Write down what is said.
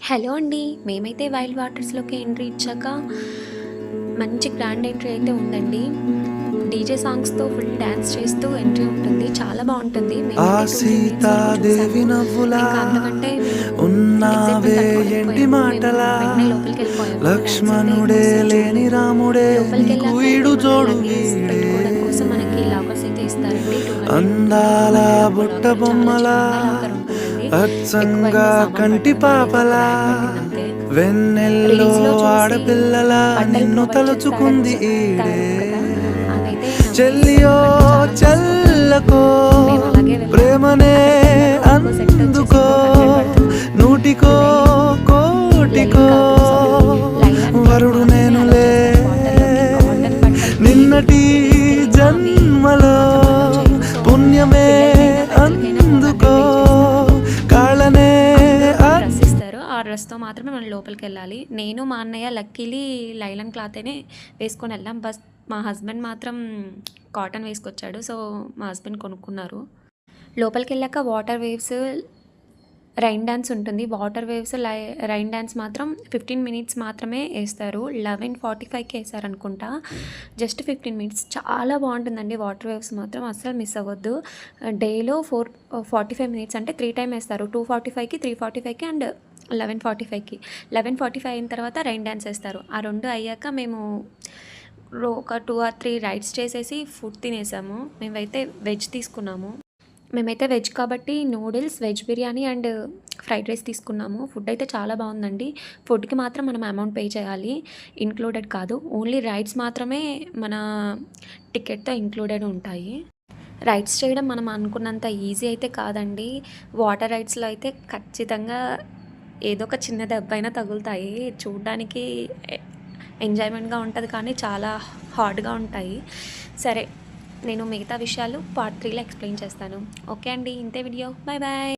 Hello అండి. మేమైతే wild వాటర్స్‌లోకి entry ఇచ్చాక మంచి గ్రాండ్ ఎంట్రీ అయితే ఉందండి. డీజే సాంగ్స్‌తో ఫుల్ డాన్స్ చేస్తూ ఎంట్రీ ఉంటుంది. చాలా బావుంటుంది. ఆ మేమైతే 2, 3 మినిట్స్ వరకు సీతాదేవి చూసాము. నవ్వులా ఇంకా అంతకంటే మేము ఉన్నావే ఎక్సైట్‌మెంట్ ఎండి తట్టుకోలేకపోయాము. మేము మాటలా వెంటనే లోపలికెళ్ళిపోయాము. డాన్స్ అయితే ఎక్కువ లక్ష్మణుడే సేపు లేని చూడలేదు. రాముడే నీకు లోపలికెళ్ళాక అయితే ఈడు మన జోడు లగేజ్ వీడే పెట్టుకోవడం కోసం మనకి లాకర్స్ అయితే ఇస్తారండి. 200 ఉంటుంది. అందాల 200 ఒక్కో బుట్ట లాకర్. చాలా బొమ్మలా చిన్న లాకర్ ఉంటుందండి. అచ్చంగా ఎక్కువైతే సామాను కంటి పట్టదు. నాదేదో ఒక పాపలా బ్యాగ్ పట్టిందంతే. వెన్నెల్లో రీల్స్‌లో చూసి ఆడపిల్లలా బట్టలు నిన్ను ప్రొవైడ్ చేస్తారని తలుచుకుంది ఈడే చెప్పారు కదా! అదైతే నమ్మేసాం. చెల్లియో ఎందుకంటే చాలా కాస్ట్ ఉంటుంది. చల్లకో మేము అలాగే వెళ్ళాము. ప్రేమనే అక్కడికెళ్ళాక ఒక్కో సెట్ వచ్చేసి అందుకో 400 పడుతుంది. నూటికో జ్యువెలరీ కోటికో కాదు, సారీ, లైలాన్ క్లాత్ వరుడు మాత్రమే అలౌ నేనులే చేస్తారు వాటర్‌లోకి. కాటన్ బట్టలకి నిన్నటి తీసుకెళ్ళినా అవి జన్మలో మాత్రం అలౌ చేయరు. సో పుణ్యమే పిల్లలకైనా పెద్దలకైనా 400 అందుకో పే చేస్తారు. కాళ్ళనే అందులో ఒక డ్రెస్ ఇస్తారు. ఆ డ్రెస్‌తో మాత్రమే మనం లోపలికెళ్ళాలి. నేను, మా అన్నయ్య లక్కీలీ లైలాన్ క్లాతేనే వేసుకొనెళ్ళాం. మా హస్బెండ్ మాత్రం కాటన్ వేసుకొచ్చాడు. సో, మా హస్బెండ్ కొనుక్కున్నారు. లోపలికెళ్ళాక వాటర్ వేవ్స్, రైన్ డాన్స్ ఉంటుంది. వాటర్ వేవ్స్, రైన్ డాన్స్ మాత్రం 15 మినిట్స్ మాత్రమే ఏస్తారు. 11:45కి ఏసారనుకుంటా. Just 15 minutes. చాలా బావుంటుందండి వాటర్ వేవ్స్ మాత్రం అస్సలు మిస్ అవ్వద్దు. డేలో 45 మినిట్స్ అంటే 3 టైమ్ ఏస్తారు. 2:45కి, 3:45కి అండ్ 11:45కి. 11:45 అయిన తర్వాత రైన్ డాన్స్ ఏస్తారు. ఆ 2 అయ్యాక మేము ఒక 2 ఆర్ 3 రైడ్స్ చేసేసి ఫుడ్ తినేసాము. మేమైతే వెజ్ కాబట్టి noodles, veg biryani and fried rice తీసుకున్నాము. ఫుడ్ అయితే చాలా బావుందండి. ఫుడ్‌కి మాత్రం మనం అమౌంట్ పే చేయాలి. ఇన్‌క్లూడెడ్ కాదు. ఓన్లీ రైడ్స్ మాత్రమే మన టికెట్‌తో ఇంక్లూడెడ్ ఉంటాయి. రైడ్స్ చేయడం మనం అనుకున్నంత ఈజీ అయితే కాదండి. వాటర్ రైడ్స్‌లో అయితే ఖచ్చితంగా ఏదో ఒక చిన్న దెబ్బైనా తగులుతాయి. చూడ్డానికి ఎ ఎంజాయ్‌మెంట్‌గా ఉంటది కానీ చాలా హార్డ్‌గా ఉంటాయి. సరే, నేను మిగతా విషయాలు పార్ట్ 3లో ఎక్స్‌ప్లెయిన్ చేస్తాను. ఓకే అండి. ఇంతే వీడియో. Bye bye.